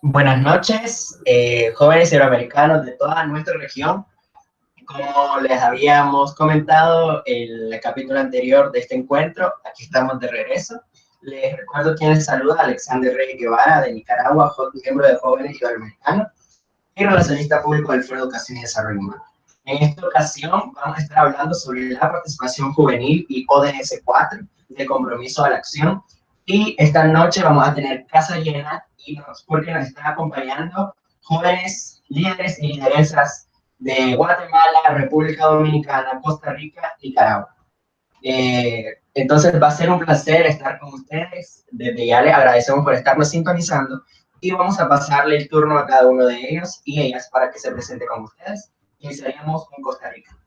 Buenas noches, jóvenes iberoamericanos de toda nuestra región. Como les habíamos comentado en el capítulo anterior de este encuentro, aquí estamos de regreso. Les recuerdo quién les saluda: Alexander Reyes Guevara, de Nicaragua, miembro de Jóvenes Iberoamericanos y relacionista público del Foro de Educación y Desarrollo Humano. En esta ocasión vamos a estar hablando sobre la participación juvenil y ODS 4, de compromiso a la acción. Y esta noche vamos a tener casa llena porque nos están acompañando jóvenes líderes y lideresas de Guatemala, República Dominicana, Costa Rica y Nicaragua. Entonces va a ser un placer estar con ustedes. Desde ya les agradecemos por estarnos sintonizando y vamos a pasarle el turno a cada uno de ellos y ellas para que se presente con ustedes. Iniciaríamos con Costa Rica.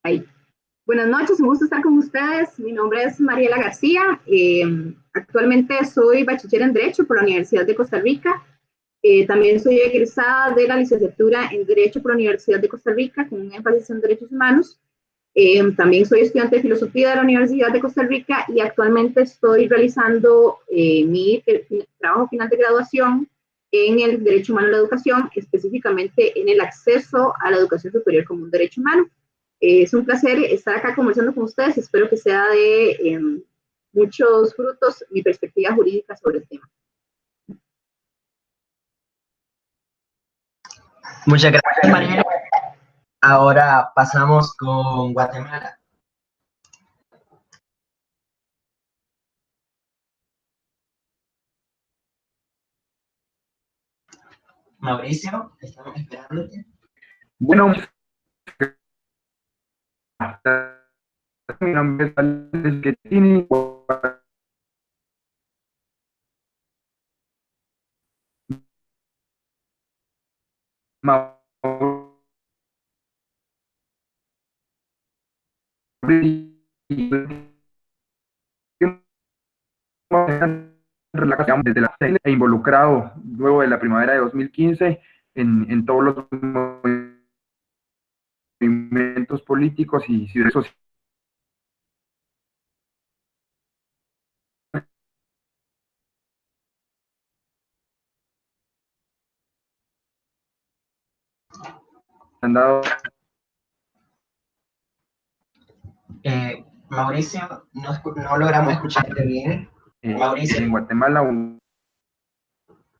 Ahí. Buenas noches, un gusto estar con ustedes. Mi nombre es Mariela García. Actualmente soy bachiller en Derecho por la Universidad de Costa Rica. También soy egresada de la licenciatura en Derecho por la Universidad de Costa Rica con un énfasis en Derechos Humanos. También soy estudiante de Filosofía de la Universidad de Costa Rica y actualmente estoy realizando mi trabajo final de graduación en el Derecho Humano a la Educación, específicamente en el acceso a la educación superior como un derecho humano. Es un placer estar acá conversando con ustedes. Espero que sea de muchos frutos mi perspectiva jurídica sobre el tema. Muchas gracias, Mariela. Ahora pasamos con Guatemala. Mauricio, estamos esperándote. Bueno, mi nombre es Alex Schettini. Desde la e involucrado luego de la primavera de 2015 en todos los movimientos políticos y ciudades sociales. Han dado Mauricio, no logramos escucharte bien. Mauricio. En Guatemala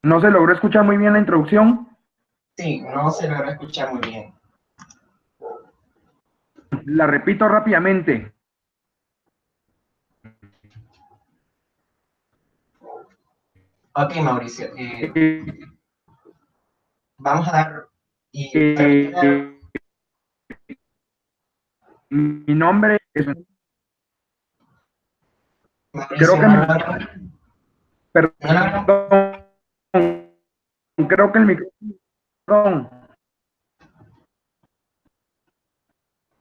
no se logró escuchar muy bien la introducción. Sí, no se logró escuchar muy bien. La repito rápidamente. Ok, Mauricio. Vamos a dar... Mi nombre es... Mauricio, creo que el micrófono...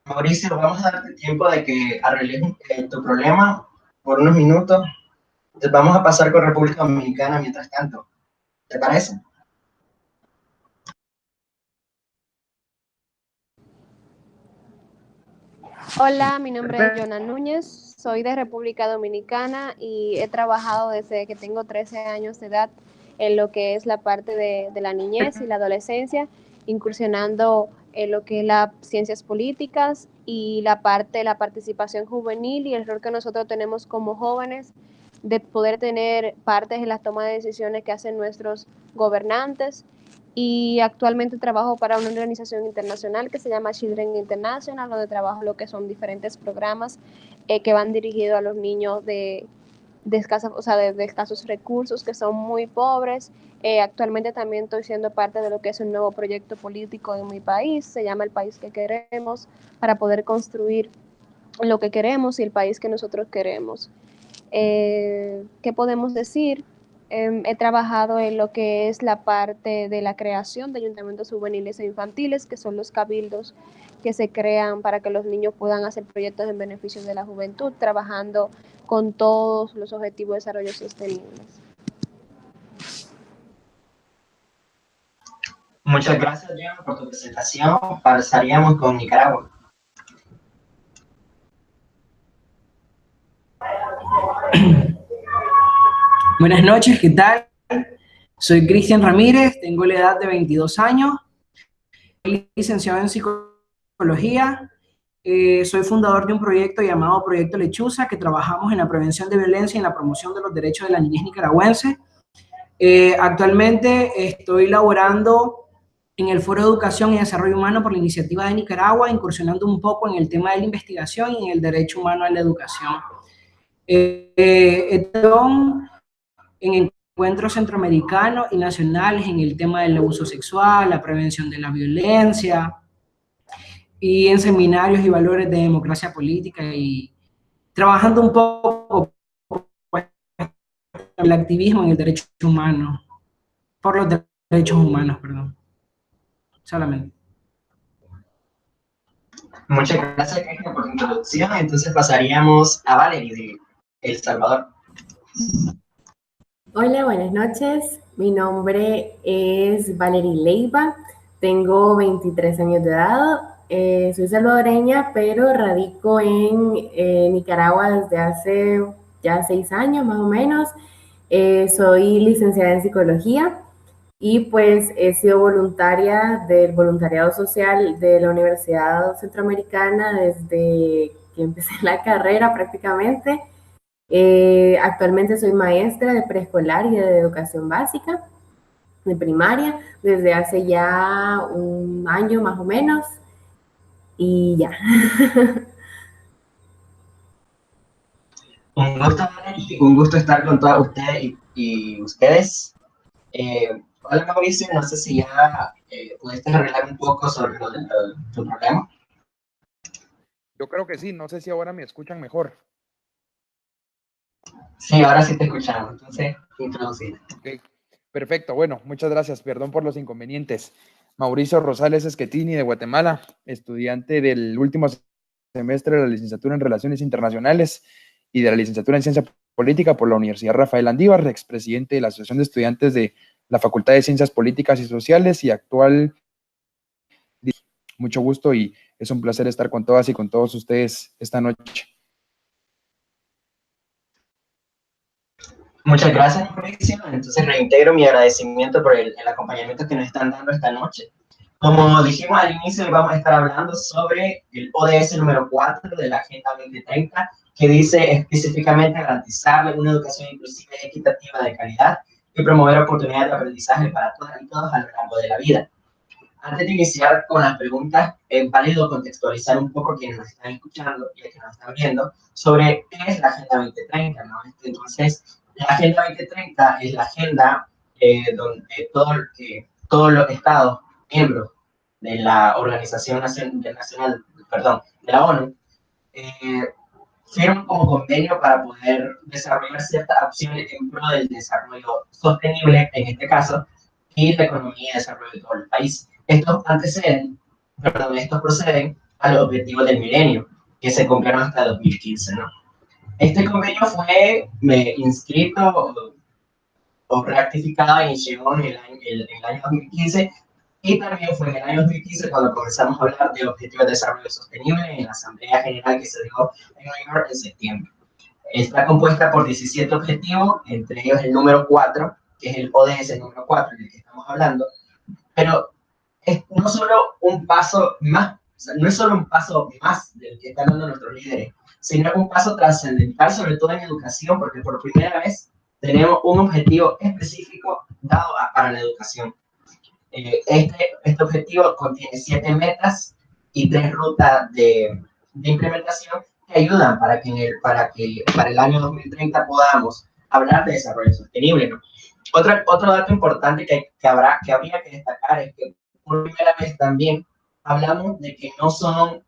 Mauricio, vamos a darte tiempo de que arregles tu problema por unos minutos. Entonces vamos a pasar con República Dominicana mientras tanto. ¿Te parece? Hola, mi nombre es Jonah Núñez, soy de República Dominicana y he trabajado desde que tengo 13 años de edad en lo que es la parte de la niñez y la adolescencia, incursionando en lo que es las ciencias políticas y la parte de la participación juvenil y el rol que nosotros tenemos como jóvenes de poder tener partes en la toma de decisiones que hacen nuestros gobernantes. Y actualmente trabajo para una organización internacional que se llama Children International, donde trabajo lo que son diferentes programas que van dirigidos a los niños de escasos recursos, que son muy pobres. Actualmente también estoy siendo parte de lo que es un nuevo proyecto político en mi país, se llama El País que Queremos, para poder construir lo que queremos y el país que nosotros queremos. ¿Qué podemos decir? He trabajado en lo que es la parte de la creación de ayuntamientos juveniles e infantiles, que son los cabildos que se crean para que los niños puedan hacer proyectos en beneficio de la juventud, trabajando con todos los objetivos de desarrollo sostenibles. Muchas gracias, Diego, por tu presentación. Pasaríamos con Nicaragua. Buenas noches, ¿qué tal? Soy Cristian Ramírez, tengo la edad de 22 años, soy licenciado en psicología, soy fundador de un proyecto llamado Proyecto Lechuza, que trabajamos en la prevención de violencia y en la promoción de los derechos de la niñez nicaragüense. Actualmente estoy laborando en el Foro de Educación y Desarrollo Humano por la Iniciativa de Nicaragua, incursionando un poco en el tema de la investigación y en el derecho humano a la educación. En encuentros centroamericanos y nacionales en el tema del abuso sexual, la prevención de la violencia, y en seminarios y valores de democracia política, y trabajando un poco pues, el activismo en el derecho humano, por los derechos humanos, perdón, solamente. Muchas gracias, Cristian, por tu introducción. Entonces pasaríamos a Valerie de El Salvador. Hola, buenas noches. Mi nombre es Valerie Leiva. Tengo 23 años de edad. Soy salvadoreña, pero radico en Nicaragua desde hace ya 6 años más o menos. Soy licenciada en psicología y pues he sido voluntaria del voluntariado social de la Universidad Centroamericana desde que empecé la carrera prácticamente. Actualmente soy maestra de preescolar y de educación básica, de primaria, desde hace ya un año más o menos, y ya. Un gusto, Valerie, un gusto estar con todas ustedes y ustedes. Hola, Mauricio, no sé si ya pudiste arreglar un poco sobre tu problema. Yo creo que sí, no sé si ahora me escuchan mejor. Sí, ahora sí te escuchamos, entonces introducir. Okay. Perfecto, bueno, muchas gracias, perdón por los inconvenientes. Mauricio Rosales Esquetini de Guatemala, estudiante del último semestre de la licenciatura en Relaciones Internacionales y de la licenciatura en Ciencia Política por la Universidad Rafael Andívar, expresidente de la Asociación de Estudiantes de la Facultad de Ciencias Políticas y Sociales y actual. Mucho gusto y es un placer estar con todas y con todos ustedes esta noche. Muchas gracias, Mauricio. Entonces reintegro mi agradecimiento por el acompañamiento que nos están dando esta noche. Como dijimos al inicio, hoy vamos a estar hablando sobre el ODS número 4 de la Agenda 2030, que dice específicamente garantizar una educación inclusiva y equitativa de calidad y promover oportunidades de aprendizaje para todas y todos a lo largo de la vida. Antes de iniciar con las preguntas, es válido contextualizar un poco quienes nos están escuchando y quienes nos están viendo sobre qué es la Agenda 2030, ¿no? Entonces, la Agenda 2030 es la agenda donde todos los estados miembros de la Organización Nacional, perdón, de la ONU, firman como convenio para poder desarrollar ciertas acciones en pro del desarrollo sostenible, en este caso, y la economía y desarrollo de todo el país. Estos proceden a los objetivos del milenio, que se cumplieron hasta 2015, ¿no? Este convenio fue inscrito o ratificado y llegó en el año 2015, y también fue en el año 2015 cuando comenzamos a hablar de objetivos de desarrollo sostenible en la Asamblea General que se dio en Nueva York en septiembre. Está compuesta por 17 objetivos, entre ellos el número 4, que es el ODS número 4 del que estamos hablando, pero es no solo un paso más, o sea, no es solo un paso más del que están dando nuestros líderes, sino un paso trascendental, sobre todo en educación, porque por primera vez tenemos un objetivo específico dado para la educación. Este objetivo contiene 7 metas y 3 rutas de implementación que ayudan para que para el año 2030 podamos hablar de desarrollo sostenible, ¿no? Otro dato importante que habría que destacar es que por primera vez también hablamos de que no son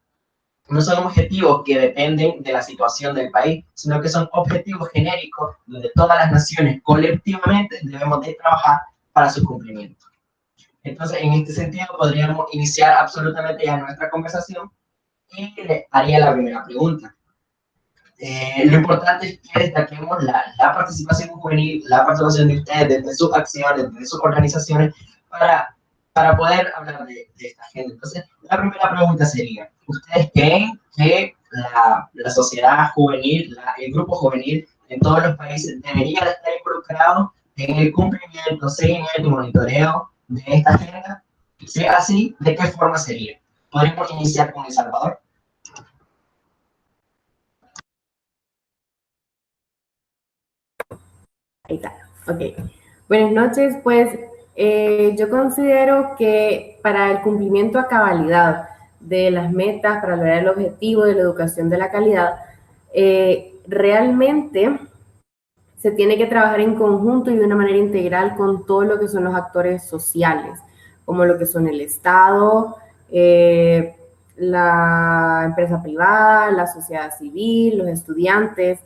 objetivos que dependen de la situación del país, sino que son objetivos genéricos donde todas las naciones colectivamente debemos de trabajar para su cumplimiento. Entonces, en este sentido, podríamos iniciar absolutamente ya nuestra conversación y le haría la primera pregunta. Lo importante es que destaquemos la participación juvenil, la participación de ustedes, desde sus acciones, desde sus organizaciones, para poder hablar de esta agenda. Entonces, la primera pregunta sería, ¿ustedes creen que la sociedad juvenil, el grupo juvenil en todos los países deberían estar involucrados en el cumplimiento, seguimiento y monitoreo de esta agenda. Si es así, ¿de qué forma sería? ¿Podríamos iniciar con El Salvador? Ahí está, ok. Buenas noches, pues yo considero que para el cumplimiento a cabalidad de las metas, para lograr el objetivo de la educación de la calidad, realmente se tiene que trabajar en conjunto y de una manera integral con todo lo que son los actores sociales, como lo que son el Estado, la empresa privada, la sociedad civil, los estudiantes.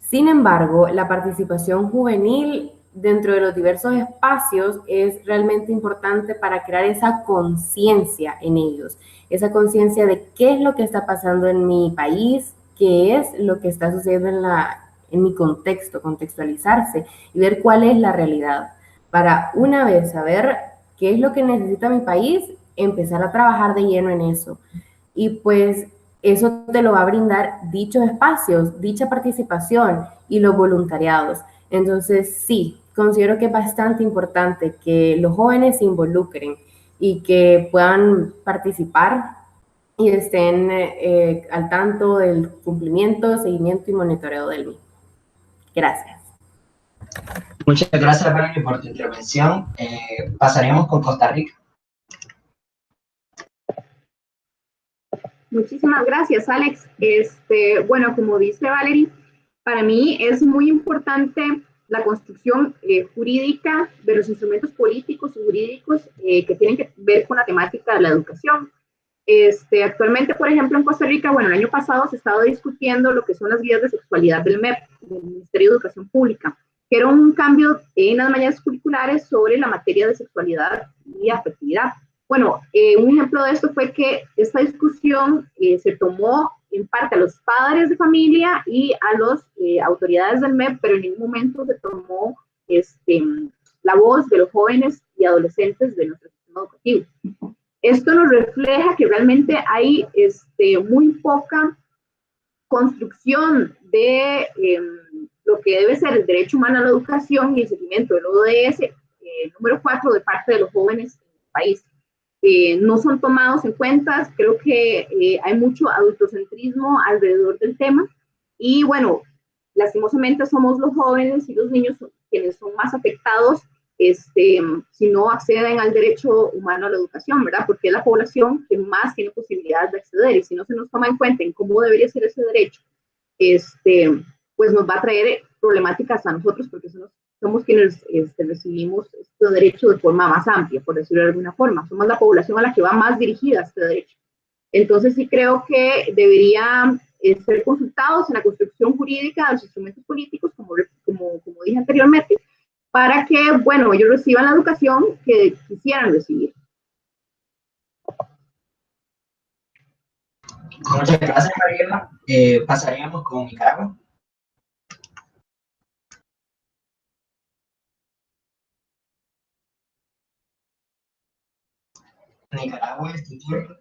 Sin embargo, la participación juvenil dentro de los diversos espacios es realmente importante para crear esa conciencia en ellos, esa conciencia de qué es lo que está pasando en mi país, qué es lo que está sucediendo en mi contexto, contextualizarse y ver cuál es la realidad, para una vez saber qué es lo que necesita mi país, empezar a trabajar de lleno en eso. Y pues eso te lo va a brindar dichos espacios, dicha participación y los voluntariados. Entonces, sí, considero que es bastante importante que los jóvenes se involucren y que puedan participar y estén al tanto del cumplimiento, seguimiento y monitoreo del mismo. Gracias. Muchas gracias, Valerie, por tu intervención. Pasaremos con Costa Rica. Muchísimas gracias, Alex. Bueno, como dice Valerie, para mí es muy importante la construcción jurídica de los instrumentos políticos y jurídicos que tienen que ver con la temática de la educación. Actualmente, por ejemplo, en Costa Rica, bueno, el año pasado se estaba discutiendo lo que son las guías de sexualidad del MEP, del Ministerio de Educación Pública, que era un cambio en las mallas curriculares sobre la materia de sexualidad y afectividad. Bueno, un ejemplo de esto fue que esta discusión se tomó en parte a los padres de familia y a las autoridades del MEP, pero en ningún momento se tomó la voz de los jóvenes y adolescentes de nuestro sistema educativo. Esto nos refleja que realmente hay muy poca construcción de lo que debe ser el derecho humano a la educación y el seguimiento del ODS número 4 de parte de los jóvenes en el país. No son tomados en cuenta, creo que hay mucho adultocentrismo alrededor del tema y bueno, lastimosamente somos los jóvenes y los niños quienes son más afectados si no acceden al derecho humano a la educación, ¿verdad? Porque es la población que más tiene posibilidades de acceder y si no se nos toma en cuenta en cómo debería ser ese derecho, pues nos va a traer problemáticas a nosotros porque somos quienes recibimos este derecho de forma más amplia, por decirlo de alguna forma. Somos la población a la que va más dirigida este derecho. Entonces sí creo que debería ser consultados en la construcción jurídica de los instrumentos políticos, como dije anteriormente, para que, bueno, ellos reciban la educación que quisieran recibir. Muchas gracias, Mariela. Pasaríamos con Nicaragua. Nicaragua es tu turno.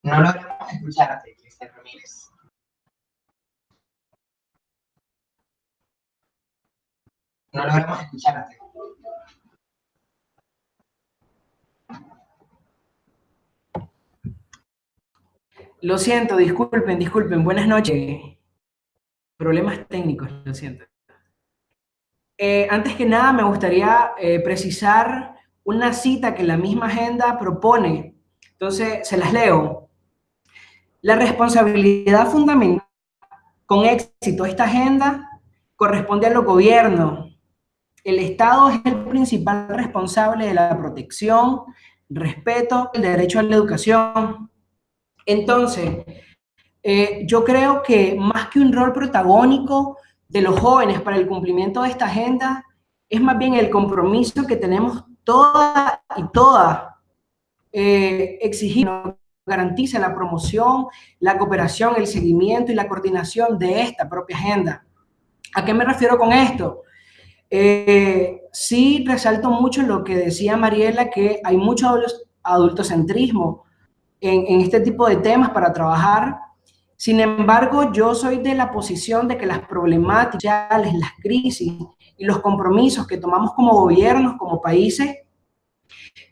No logramos escucharte, Cristian Ramírez. No logramos escucharte. Lo siento, disculpen, buenas noches. Problemas técnicos, lo siento. Antes que nada, me gustaría precisar una cita que la misma agenda propone. Entonces, se las leo. La responsabilidad fundamental con éxito esta agenda corresponde a los gobiernos. El Estado es el principal responsable de la protección, respeto, el derecho a la educación. Entonces, yo creo que más que un rol protagónico de los jóvenes para el cumplimiento de esta agenda, es más bien el compromiso que tenemos todas y todas exigir garantice la promoción, la cooperación, el seguimiento y la coordinación de esta propia agenda. ¿A qué me refiero con esto? Sí resalto mucho lo que decía Mariela, que hay mucho adultocentrismo en este tipo de temas para trabajar. Sin embargo, yo soy de la posición de que las problemáticas sociales, las crisis y los compromisos que tomamos como gobiernos, como países,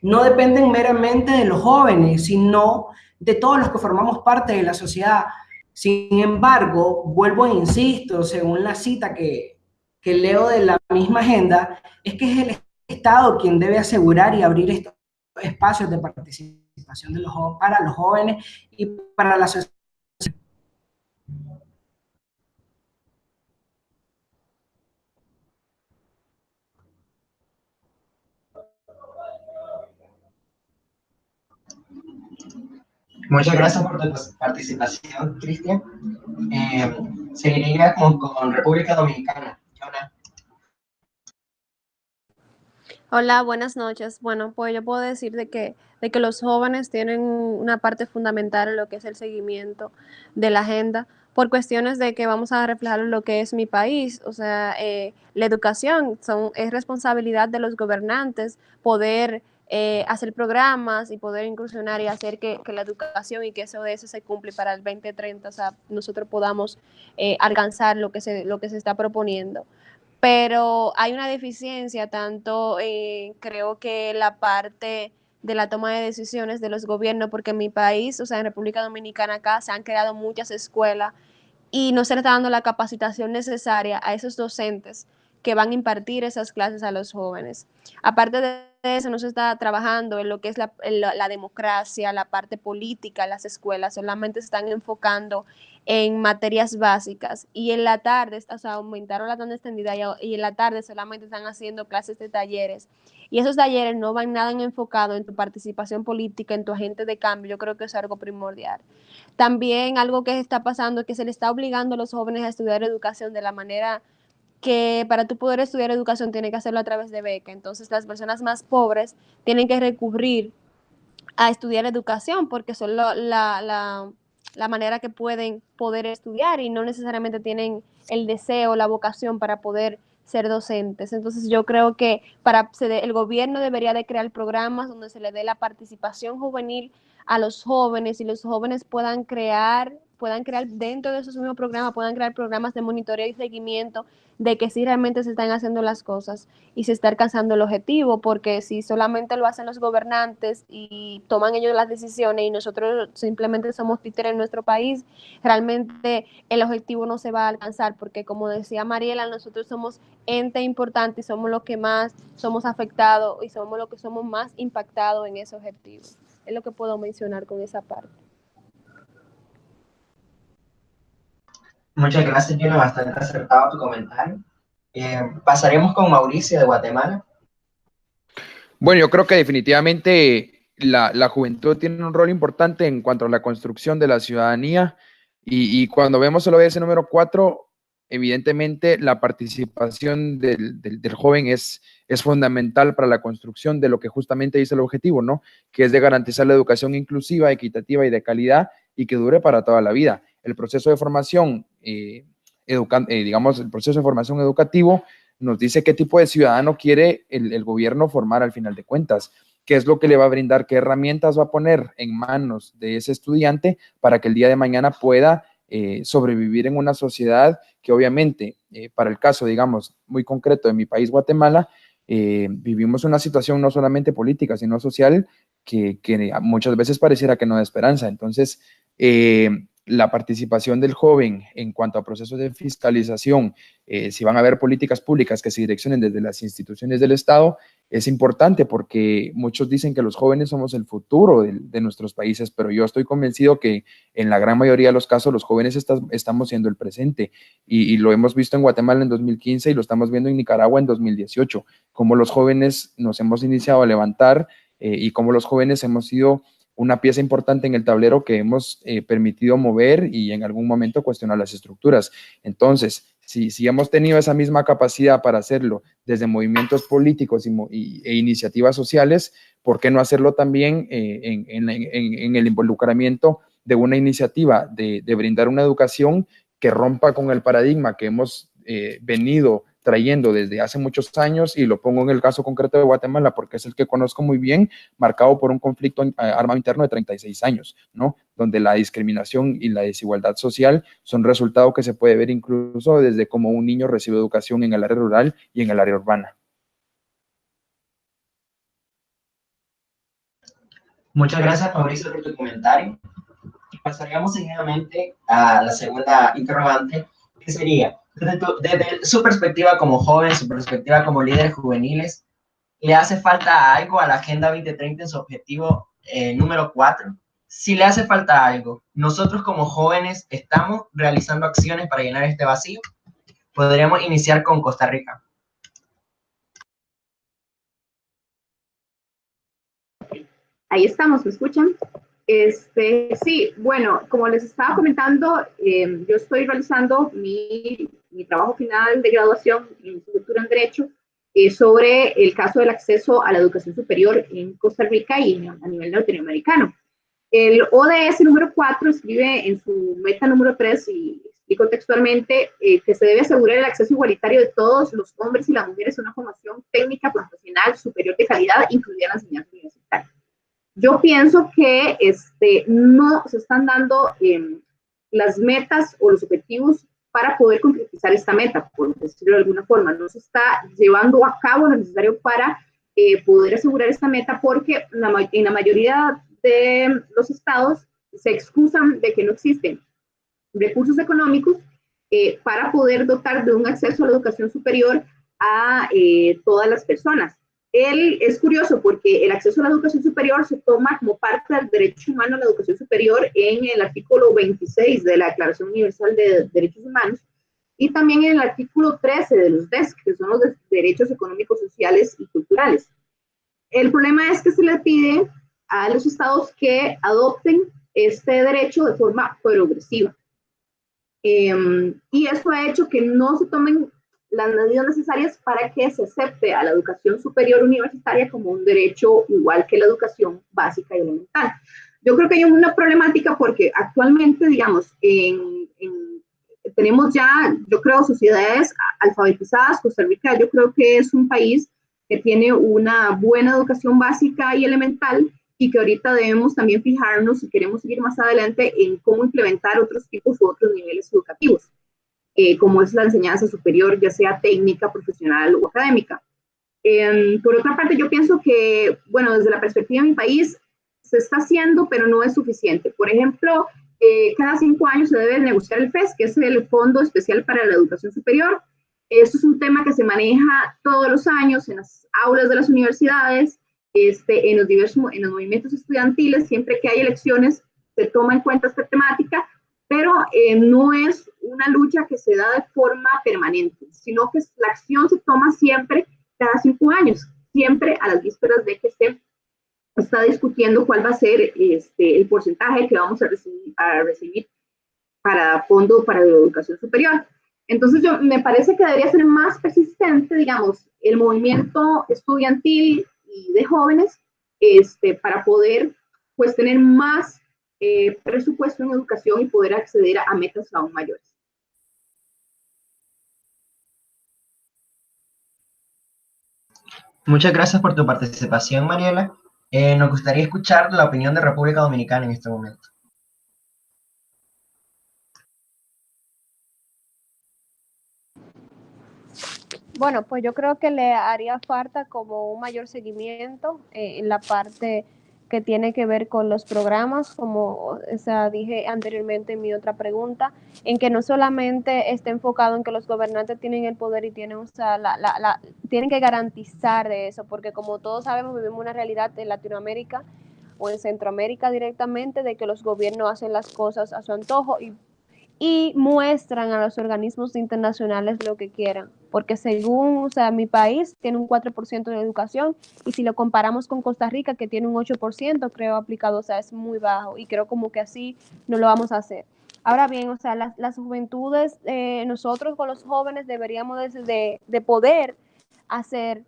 no dependen meramente de los jóvenes, sino de todos los que formamos parte de la sociedad. Sin embargo, vuelvo e insisto, según la cita que leo de la misma agenda, es que es el Estado quien debe asegurar y abrir estos espacios de participación de para los jóvenes y para la sociedad. Muchas gracias por tu participación, Cristian. Seguiría con República Dominicana. Jonah. Hola, buenas noches. Bueno, pues yo puedo decir de que los jóvenes tienen una parte fundamental en lo que es el seguimiento de la agenda, por cuestiones de que vamos a reflejar lo que es mi país. O sea, la educación es responsabilidad de los gobernantes poder hacer programas y poder incursionar y hacer que la educación y que eso de eso se cumple para el 2030, o sea, nosotros podamos alcanzar lo que se está proponiendo. Pero hay una deficiencia tanto creo que la parte de la toma de decisiones de los gobiernos, porque en mi país, o sea, en República Dominicana acá se han creado muchas escuelas y no se le está dando la capacitación necesaria a esos docentes que van a impartir esas clases a los jóvenes. Aparte de eso, no se está trabajando en lo que es la democracia, la parte política, las escuelas solamente se están enfocando en materias básicas y en la tarde, o sea, aumentaron la tanda extendida y en la tarde solamente están haciendo clases de talleres. Y esos talleres no van nada enfocados en tu participación política, en tu agente de cambio. Yo creo que es algo primordial. También algo que está pasando es que se le está obligando a los jóvenes a estudiar educación de la manera que para tú poder estudiar educación tiene que hacerlo a través de beca. Entonces las personas más pobres tienen que recurrir a estudiar educación porque son la manera que pueden poder estudiar y no necesariamente tienen el deseo, la vocación para poder ser docentes. Entonces yo creo que el gobierno debería de crear programas donde se le dé la participación juvenil a los jóvenes y los jóvenes puedan crear dentro de esos mismos programas, puedan crear programas de monitoreo y seguimiento de que sí realmente se están haciendo las cosas y se está alcanzando el objetivo, porque si solamente lo hacen los gobernantes y toman ellos las decisiones y nosotros simplemente somos títeres en nuestro país, realmente el objetivo no se va a alcanzar, porque como decía Mariela, nosotros somos ente importante y somos los que más somos afectados y somos los que somos más impactados en ese objetivo. Es lo que puedo mencionar con esa parte. Muchas gracias, Jonah, bastante acertado tu comentario. Pasaremos con Mauricio de Guatemala. Bueno, yo creo que definitivamente la juventud tiene un rol importante en cuanto a la construcción de la ciudadanía y cuando vemos el ODS número 4, evidentemente la participación del joven es fundamental para la construcción de lo que justamente dice el objetivo, ¿no? Que es de garantizar la educación inclusiva, equitativa y de calidad y que dure para toda la vida. El proceso de formación, digamos, el proceso de formación educativo nos dice qué tipo de ciudadano quiere el gobierno formar al final de cuentas, qué es lo que le va a brindar, qué herramientas va a poner en manos de ese estudiante para que el día de mañana pueda sobrevivir en una sociedad que obviamente, para el caso, digamos, muy concreto de mi país, Guatemala, vivimos una situación no solamente política, sino social, que muchas veces pareciera que no da esperanza. Entonces, la participación del joven en cuanto a procesos de fiscalización, si van a haber políticas públicas que se direccionen desde las instituciones del Estado, es importante porque muchos dicen que los jóvenes somos el futuro de nuestros países, pero yo estoy convencido que en la gran mayoría de los casos los jóvenes estamos siendo el presente y lo hemos visto en Guatemala en 2015 y lo estamos viendo en Nicaragua en 2018, cómo los jóvenes nos hemos iniciado a levantar y cómo los jóvenes hemos sido una pieza importante en el tablero que hemos permitido mover y en algún momento cuestionar las estructuras. Entonces, si hemos tenido esa misma capacidad para hacerlo desde movimientos políticos e iniciativas sociales, ¿por qué no hacerlo también en el involucramiento de una iniciativa de brindar una educación que rompa con el paradigma que hemos venido trayendo desde hace muchos años, y lo pongo en el caso concreto de Guatemala porque es el que conozco muy bien, marcado por un conflicto armado interno de 36 años, ¿no? Donde la discriminación y la desigualdad social son resultados que se puede ver incluso desde cómo un niño recibe educación en el área rural y en el área urbana. Muchas gracias, Mauricio, por tu comentario. Pasaríamos seguidamente a la segunda interrogante, que sería, desde su perspectiva como joven, su perspectiva como líderes juveniles, ¿le hace falta algo a la Agenda 2030 en su objetivo número 4? Si le hace falta algo, nosotros como jóvenes estamos realizando acciones para llenar este vacío. Podríamos iniciar con Costa Rica. Ahí estamos, ¿me escuchan? Sí, bueno, como les estaba comentando, yo estoy realizando mi trabajo final de graduación en licenciatura en Derecho sobre el caso del acceso a la educación superior en Costa Rica y a nivel latinoamericano. El ODS número 4 escribe en su meta número 3, y explico textualmente, que se debe asegurar el acceso igualitario de todos los hombres y las mujeres a una formación técnica profesional superior de calidad, incluida la enseñanza universitaria. Yo pienso que no se están dando las metas o los objetivos para poder concretizar esta meta, por decirlo de alguna forma. No se está llevando a cabo lo necesario para poder asegurar esta meta, porque en la mayoría de los estados se excusan de que no existen recursos económicos para poder dotar de un acceso a la educación superior a todas las personas. Es curioso porque el acceso a la educación superior se toma como parte del derecho humano a la educación superior en el artículo 26 de la Declaración Universal de Derechos Humanos, y también en el artículo 13 de los DESC, que son los derechos económicos, sociales y culturales. El problema es que se le pide a los estados que adopten este derecho de forma progresiva. Y eso ha hecho que no se tomen las medidas necesarias para que se acepte a la educación superior universitaria como un derecho igual que la educación básica y elemental. Yo creo que hay una problemática porque actualmente, digamos, tenemos ya, yo creo, sociedades alfabetizadas. Costa Rica, yo creo que es un país que tiene una buena educación básica y elemental, y que ahorita debemos también fijarnos, si queremos seguir más adelante, en cómo implementar otros tipos u otros niveles educativos, como es la enseñanza superior, ya sea técnica, profesional o académica. Por otra parte, yo pienso que, bueno, desde la perspectiva de mi país, se está haciendo, pero no es suficiente. Por ejemplo, cada 5 años se debe negociar el FES, que es el Fondo Especial para la Educación Superior. Esto es un tema que se maneja todos los años en las aulas de las universidades, en los movimientos estudiantiles. Siempre que hay elecciones se toma en cuenta esta temática, pero no es una lucha que se da de forma permanente, sino que la acción se toma siempre cada 5 años, siempre a las vísperas de que se está discutiendo cuál va a ser el porcentaje que vamos a recibir para fondo para la educación superior. Entonces, me parece que debería ser más persistente, digamos, el movimiento estudiantil y de jóvenes, para poder, pues, tener más presupuesto en educación y poder acceder a metas aún mayores. Muchas gracias por tu participación, Mariela. Nos gustaría escuchar la opinión de República Dominicana en este momento. Bueno, pues yo creo que le haría falta como un mayor seguimiento en la parte que tiene que ver con los programas, como dije anteriormente en mi otra pregunta, en que no solamente esté enfocado en que los gobernantes tienen el poder y tienen, tienen que garantizar de eso, porque como todos sabemos, vivimos una realidad en Latinoamérica o en Centroamérica directamente, de que los gobiernos hacen las cosas a su antojo y muestran a los organismos internacionales lo que quieran, porque según, mi país tiene un 4% de educación, y si lo comparamos con Costa Rica, que tiene un 8%, creo, aplicado, es muy bajo, y creo como que así no lo vamos a hacer. Ahora bien, las juventudes, nosotros con los jóvenes deberíamos de poder hacer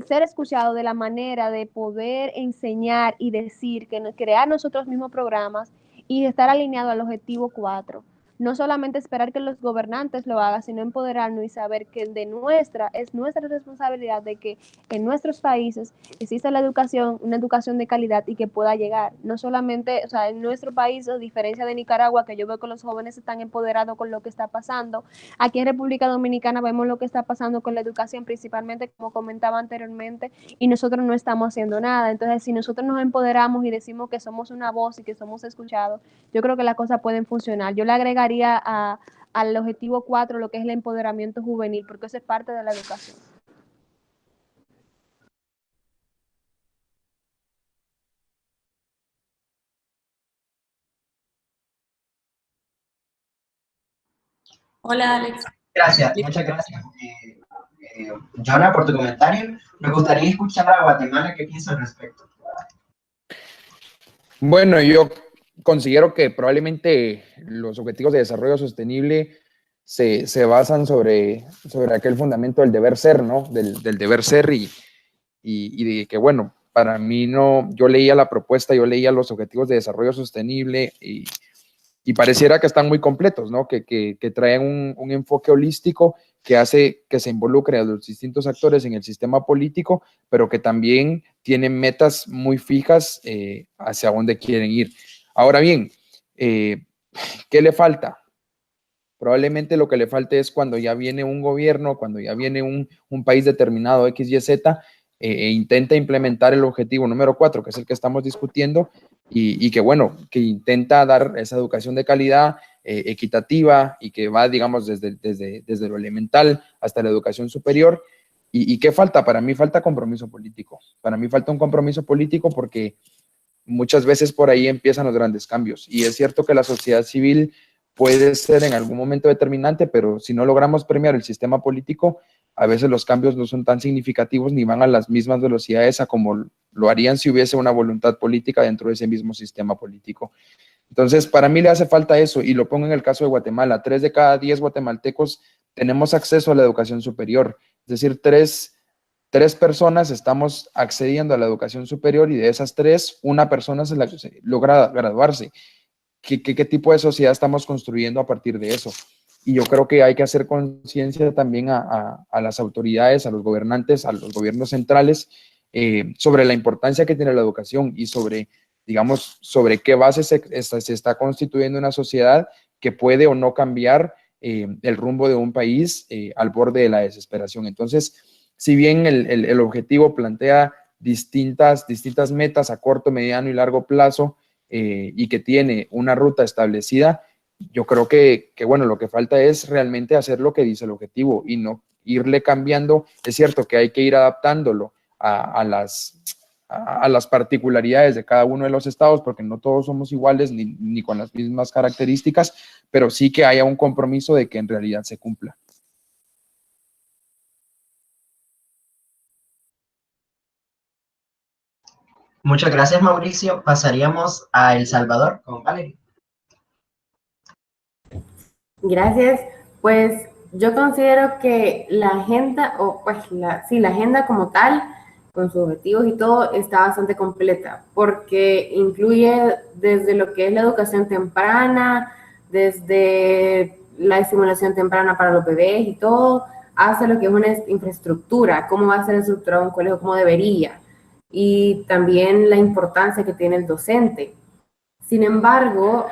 ser escuchados de la manera de poder enseñar y decir, crear nosotros mismos programas y estar alineados al objetivo 4, no solamente esperar que los gobernantes lo hagan, sino empoderarnos y saber que es nuestra responsabilidad de que en nuestros países exista la educación, una educación de calidad y que pueda llegar. No solamente, o sea, en nuestro país, a diferencia de Nicaragua, que yo veo que los jóvenes están empoderados con lo que está pasando, aquí en República Dominicana vemos lo que está pasando con la educación, principalmente, como comentaba anteriormente, y nosotros no estamos haciendo nada. Entonces, si nosotros nos empoderamos y decimos que somos una voz y que somos escuchados, yo creo que las cosas pueden funcionar. Yo le agregaría al objetivo 4 lo que es el empoderamiento juvenil, porque eso es parte de la educación. Hola, Alex. Gracias, muchas gracias, Jonah, por tu comentario. Me gustaría escuchar a Guatemala qué piensa al respecto. Bueno, yo considero que probablemente los objetivos de desarrollo sostenible se basan sobre aquel fundamento del deber ser, ¿no? Del deber ser y de que, bueno, para mí no, yo leía la propuesta, yo leía los objetivos de desarrollo sostenible y pareciera que están muy completos, ¿no? Que traen un enfoque holístico que hace que se involucre a los distintos actores en el sistema político, pero que también tienen metas muy fijas hacia dónde quieren ir. Ahora bien, ¿qué le falta? Probablemente lo que le falte es cuando ya viene un gobierno, cuando ya viene un país determinado, X, Y, Z, e intenta implementar el objetivo número 4, que es el que estamos discutiendo, y que, bueno, que intenta dar esa educación de calidad, equitativa, y que va, digamos, desde lo elemental hasta la educación superior. ¿Y qué falta? Para mí falta compromiso político. Para mí falta un compromiso político porque muchas veces por ahí empiezan los grandes cambios. Y es cierto que la sociedad civil puede ser en algún momento determinante, pero si no logramos premiar el sistema político, a veces los cambios no son tan significativos ni van a las mismas velocidades a como lo harían si hubiese una voluntad política dentro de ese mismo sistema político. Entonces, para mí le hace falta eso, y lo pongo en el caso de Guatemala. 3 de cada 10 guatemaltecos tenemos acceso a la educación superior, es decir, tres personas estamos accediendo a la educación superior y de esas 3, una persona se logra graduarse. ¿Qué tipo de sociedad estamos construyendo a partir de eso? Y yo creo que hay que hacer conciencia también a las autoridades, a los gobernantes, a los gobiernos centrales, sobre la importancia que tiene la educación y sobre, digamos, sobre qué base se está constituyendo una sociedad que puede o no cambiar el rumbo de un país al borde de la desesperación. Entonces, si bien el objetivo plantea distintas metas a corto, mediano y largo plazo, y que tiene una ruta establecida, yo creo que, bueno, lo que falta es realmente hacer lo que dice el objetivo y no irle cambiando. Es cierto que hay que ir adaptándolo a las particularidades de cada uno de los estados, porque no todos somos iguales ni con las mismas características, pero sí que haya un compromiso de que en realidad se cumpla. Muchas gracias, Mauricio. Pasaríamos a El Salvador con Valerie. Gracias. Pues yo considero que la agenda, o pues la agenda como tal, con sus objetivos y todo, está bastante completa, porque incluye desde lo que es la educación temprana, desde la estimulación temprana para los bebés y todo, hasta lo que es una infraestructura, cómo va a ser estructurado un colegio, cómo debería, y también la importancia que tiene el docente. Sin embargo,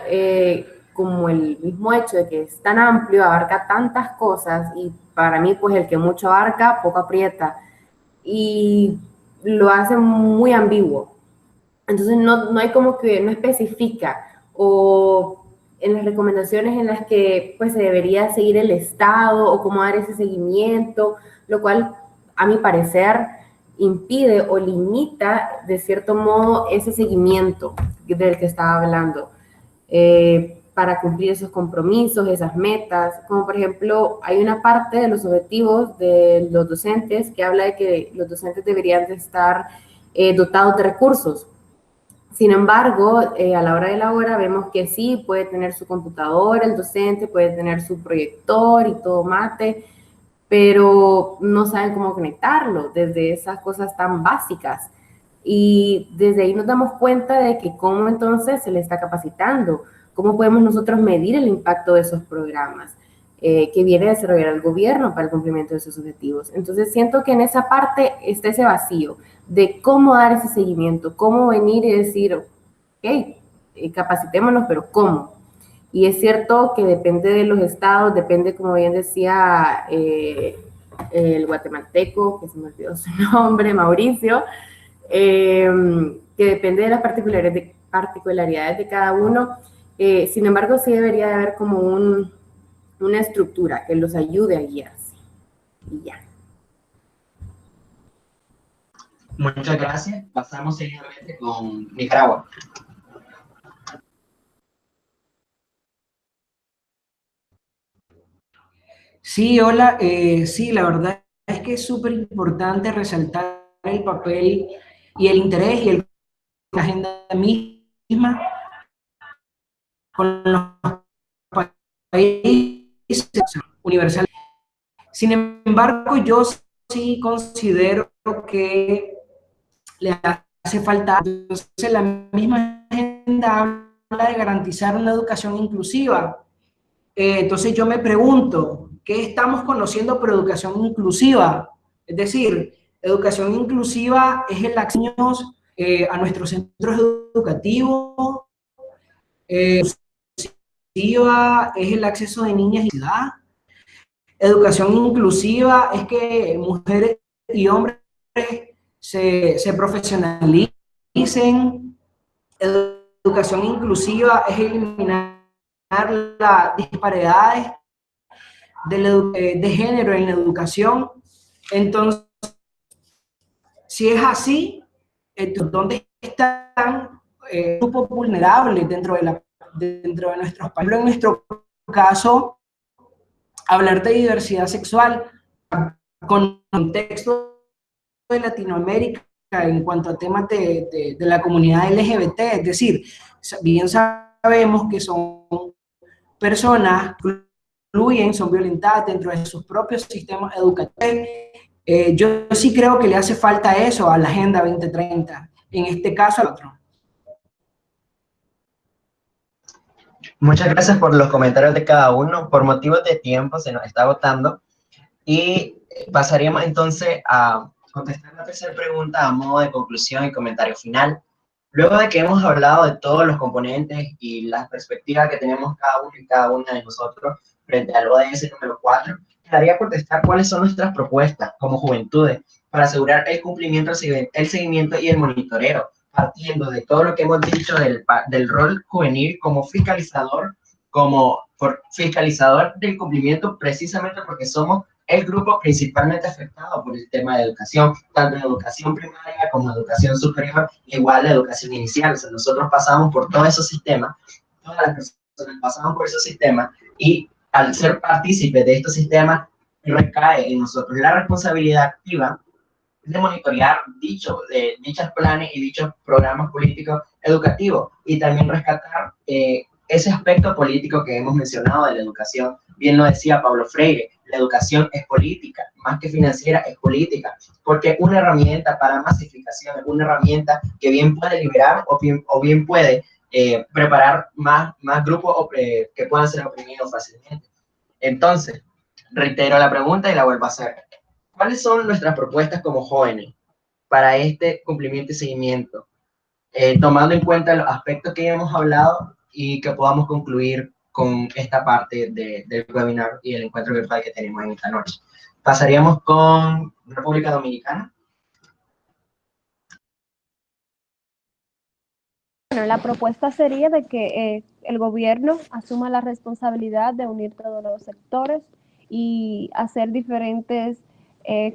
como el mismo hecho de que es tan amplio, abarca tantas cosas, y para mí, pues el que mucho abarca, poco aprieta, y lo hace muy ambiguo. Entonces no hay como que, no especifica, o en las recomendaciones en las que pues se debería seguir el Estado, o cómo dar ese seguimiento, lo cual, a mi parecer, impide o limita de cierto modo ese seguimiento del que estaba hablando, para cumplir esos compromisos, esas metas. Como por ejemplo, hay una parte de los objetivos de los docentes que habla de que los docentes deberían de estar dotados de recursos. Sin embargo, a la hora de la hora vemos que sí, puede tener su computadora, el docente puede tener su proyector y todo mate, pero no saben cómo conectarlo desde esas cosas tan básicas. Y desde ahí nos damos cuenta de que cómo entonces se le está capacitando, ¿Cómo podemos nosotros medir el impacto de esos programas que viene a desarrollar el gobierno para el cumplimiento de esos objetivos? Entonces siento que en esa parte está ese vacío de cómo dar ese seguimiento, cómo venir y decir, ok, capacitémonos, pero ¿cómo? Y es cierto que depende de los estados, depende, como bien decía el guatemalteco, que se me olvidó su nombre, Mauricio, que depende de las particularidades de cada uno. Sin embargo, sí debería de haber como una estructura que los ayude a guiarse. Y ya. Muchas gracias. Pasamos seguidamente con Nicaragua. Sí, hola. Sí, la verdad es que es súper importante resaltar el papel y el interés y la agenda misma con los países universales. Sin embargo, yo sí considero que le hace falta, entonces la misma agenda habla de garantizar una educación inclusiva. Entonces yo me pregunto, ¿qué estamos conociendo por educación inclusiva? Es decir, educación inclusiva es el acceso a nuestros centros educativos, inclusiva es el acceso de niñas y edad. Educación inclusiva es que mujeres y hombres se profesionalicen. Educación inclusiva es eliminar las disparidades de género en la educación. Entonces, si es así, ¿dónde están grupos vulnerables dentro de nuestros países? En nuestro caso, hablar de diversidad sexual con contexto de Latinoamérica en cuanto a temas de la comunidad LGBT, es decir, bien sabemos que son personas que son violentadas dentro de sus propios sistemas educativos. Yo sí creo que le hace falta eso a la Agenda 2030, en este caso al otro. Muchas gracias por los comentarios de cada uno. Por motivos de tiempo se nos está agotando y pasaríamos entonces a contestar la tercera pregunta a modo de conclusión y comentario final. Luego de que hemos hablado de todos los componentes y las perspectivas que tenemos cada uno y cada una de nosotros frente al ODS número 4, quedaría por testar cuáles son nuestras propuestas como juventudes para asegurar el cumplimiento, el seguimiento y el monitoreo, partiendo de todo lo que hemos dicho del rol juvenil como fiscalizador del cumplimiento, precisamente porque somos el grupo principalmente afectado por el tema de educación, tanto en educación primaria como en educación superior, igual la educación inicial. O sea, nosotros pasamos por todos esos sistemas, todas las personas pasamos por esos sistemas, y al ser partícipes de estos sistemas, recae en nosotros la responsabilidad activa de monitorear dichos planes y dichos programas políticos educativos, y también rescatar ese aspecto político que hemos mencionado de la educación. Bien lo decía Pablo Freire, la educación es política, más que financiera es política, porque es una herramienta para masificación, es una herramienta que bien puede liberar o bien puede preparar más grupos que puedan ser oprimidos fácilmente. Entonces, reitero la pregunta y la vuelvo a hacer. ¿Cuáles son nuestras propuestas como jóvenes para este cumplimiento y seguimiento? Tomando en cuenta los aspectos que hemos hablado y que podamos concluir con esta parte del webinar y el encuentro virtual que tenemos en esta noche. Pasaríamos con República Dominicana. Bueno, la propuesta sería de que el gobierno asuma la responsabilidad de unir todos los sectores y hacer diferentes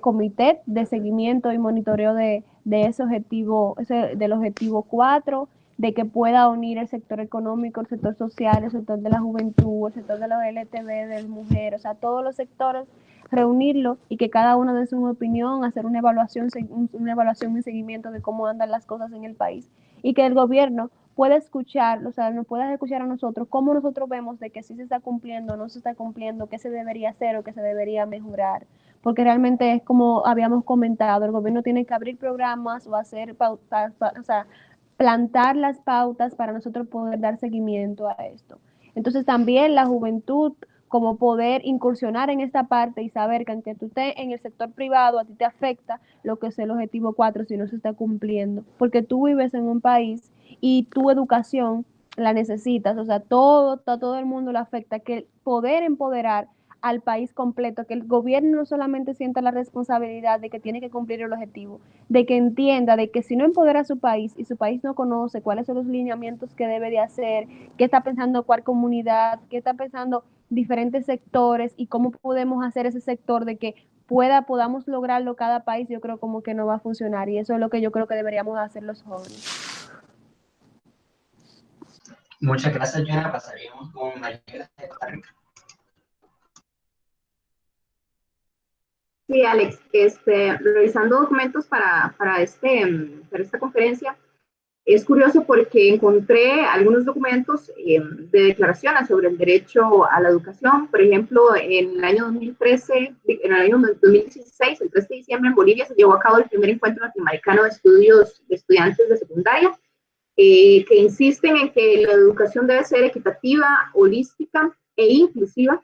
comités de seguimiento y monitoreo de ese objetivo, del objetivo 4, de que pueda unir el sector económico, el sector social, el sector de la juventud, el sector de los LTV, de las mujeres, o sea, todos los sectores, reunirlo y que cada uno dé su opinión, hacer una evaluación y seguimiento de cómo andan las cosas en el país, y que el gobierno pueda escuchar, o sea, nos pueda escuchar a nosotros, cómo nosotros vemos de que sí se está cumpliendo, no se está cumpliendo, qué se debería hacer o qué se debería mejorar, porque realmente es como habíamos comentado, el gobierno tiene que abrir programas o hacer plantar las pautas para nosotros poder dar seguimiento a esto. Entonces también la juventud, como poder incursionar en esta parte y saber que aunque tú estés en el sector privado, a ti te afecta lo que es el objetivo 4 si no se está cumpliendo, porque tú vives en un país y tu educación la necesitas, o sea, todo el mundo lo afecta, que poder empoderar al país completo, que el gobierno no solamente sienta la responsabilidad de que tiene que cumplir el objetivo, de que entienda de que si no empodera a su país y su país no conoce cuáles son los lineamientos que debe de hacer, qué está pensando cuál comunidad, qué está pensando diferentes sectores y cómo podemos hacer ese sector de que podamos lograrlo cada país, yo creo como que no va a funcionar y eso es lo que yo creo que deberíamos hacer los jóvenes. Muchas gracias, Joana. Pasaríamos con María de Costa Rica. Sí, Alex, revisando documentos para esta conferencia, es curioso porque encontré algunos documentos de declaraciones sobre el derecho a la educación. Por ejemplo, en el año 2013, en el año 2016, el 3 de diciembre en Bolivia se llevó a cabo el primer encuentro latinoamericano de estudiantes de secundaria, que insisten en que la educación debe ser equitativa, holística e inclusiva.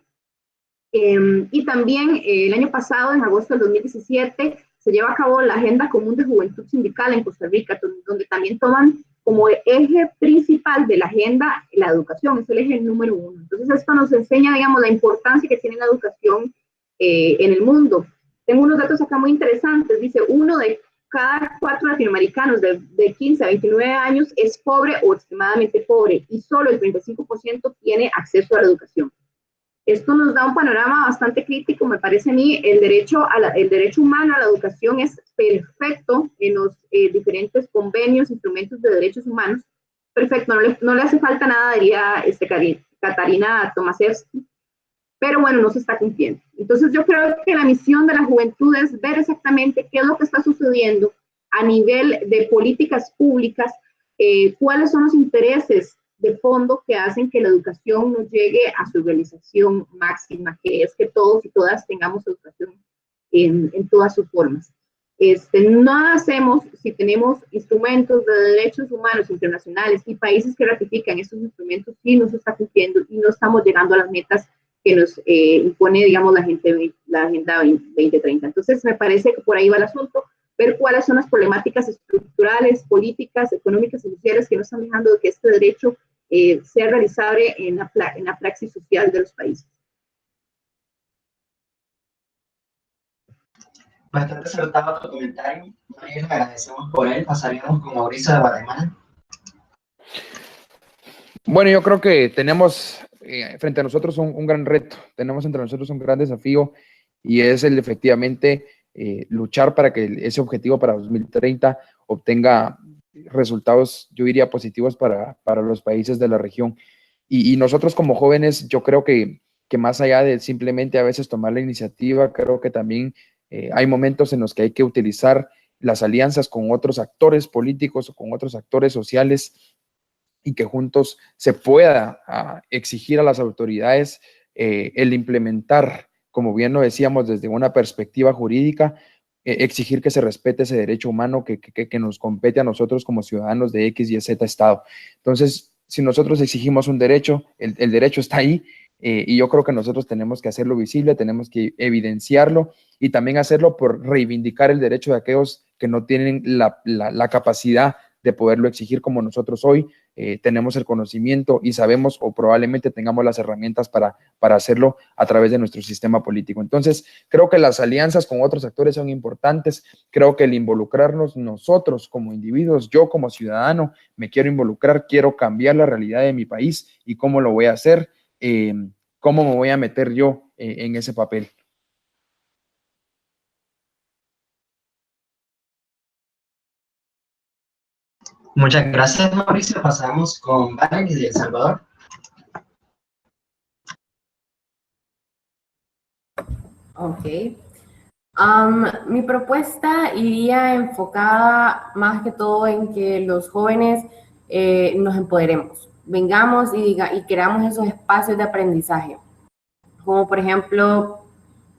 Y también el año pasado, en agosto del 2017, se lleva a cabo la Agenda Común de Juventud Sindical en Costa Rica, donde también toman como eje principal de la agenda la educación, es el eje número 1. Entonces esto nos enseña, digamos, la importancia que tiene la educación en el mundo. Tengo unos datos acá muy interesantes, dice, 1 de cada 4 latinoamericanos de 15 a 29 años es pobre o extremadamente pobre, y solo el 35% tiene acceso a la educación. Esto nos da un panorama bastante crítico, me parece a mí. El derecho humano a la educación es perfecto en los diferentes convenios, instrumentos de derechos humanos. Perfecto, no le hace falta nada, diría Katarina Tomaszewski, pero bueno, no se está cumpliendo. Entonces yo creo que la misión de la juventud es ver exactamente qué es lo que está sucediendo a nivel de políticas públicas, cuáles son los intereses de fondo que hacen que la educación no llegue a su realización máxima, que es que todos y todas tengamos educación en todas sus formas. No hacemos si tenemos instrumentos de derechos humanos internacionales y países que ratifican estos instrumentos y no se está cumpliendo y no estamos llegando a las metas que nos impone, digamos, la Agenda 2030. Entonces, me parece que por ahí va el asunto, ver cuáles son las problemáticas estructurales, políticas, económicas y sociales que no están dejando que este derecho sea realizable en la praxis social de los países. Bastante acertado tu comentario, María, le agradecemos por él. Pasaríamos con Mauricio de Guatemala. Bueno, yo creo que tenemos frente a nosotros un gran reto, tenemos entre nosotros un gran desafío y es el efectivamente luchar para que ese objetivo para 2030 obtenga resultados, yo diría, positivos para los países de la región. Y nosotros como jóvenes, yo creo que más allá de simplemente a veces tomar la iniciativa, creo que también hay momentos en los que hay que utilizar las alianzas con otros actores políticos o con otros actores sociales y que juntos se pueda exigir a las autoridades el implementar, como bien lo decíamos, desde una perspectiva jurídica, exigir que se respete ese derecho humano que nos compete a nosotros como ciudadanos de X, Y, Z estado. Entonces, si nosotros exigimos un derecho, el derecho está ahí, y yo creo que nosotros tenemos que hacerlo visible, tenemos que evidenciarlo y también hacerlo por reivindicar el derecho de aquellos que no tienen la capacidad de poderlo exigir como nosotros hoy. Tenemos el conocimiento y sabemos o probablemente tengamos las herramientas para hacerlo a través de nuestro sistema político. Entonces, creo que las alianzas con otros actores son importantes. Creo que el involucrarnos nosotros como individuos, yo como ciudadano, me quiero involucrar, quiero cambiar la realidad de mi país y cómo lo voy a hacer, cómo me voy a meter yo en ese papel. Muchas gracias, Mauricio. Pasamos con Valerie de El Salvador. Ok. Mi propuesta iría enfocada más que todo en que los jóvenes nos empoderemos, vengamos y creamos esos espacios de aprendizaje. Como por ejemplo,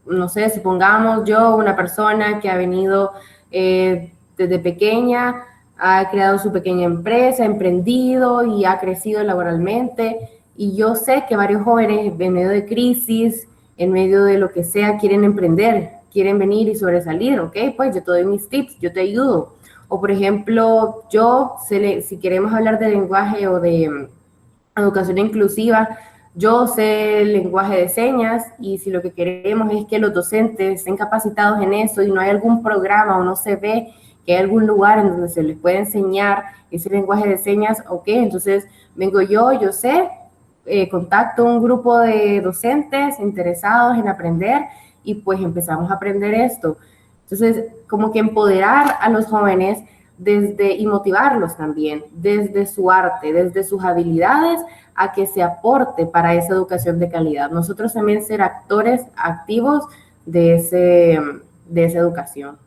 no sé, supongamos yo, una persona que ha venido desde pequeña ha creado su pequeña empresa, ha emprendido y ha crecido laboralmente. Y yo sé que varios jóvenes en medio de crisis, en medio de lo que sea, quieren emprender, quieren venir y sobresalir, ¿ok? Pues yo te doy mis tips, yo te ayudo. O por ejemplo, si queremos hablar de lenguaje o de educación inclusiva, yo sé el lenguaje de señas y si lo que queremos es que los docentes estén capacitados en eso y no hay algún programa o no se ve que hay algún lugar en donde se les puede enseñar ese lenguaje de señas, ok, entonces vengo yo sé, contacto un grupo de docentes interesados en aprender y pues empezamos a aprender esto. Entonces, como que empoderar a los jóvenes y motivarlos también, desde su arte, desde sus habilidades, a que se aporte para esa educación de calidad. Nosotros también ser actores activos de esa educación.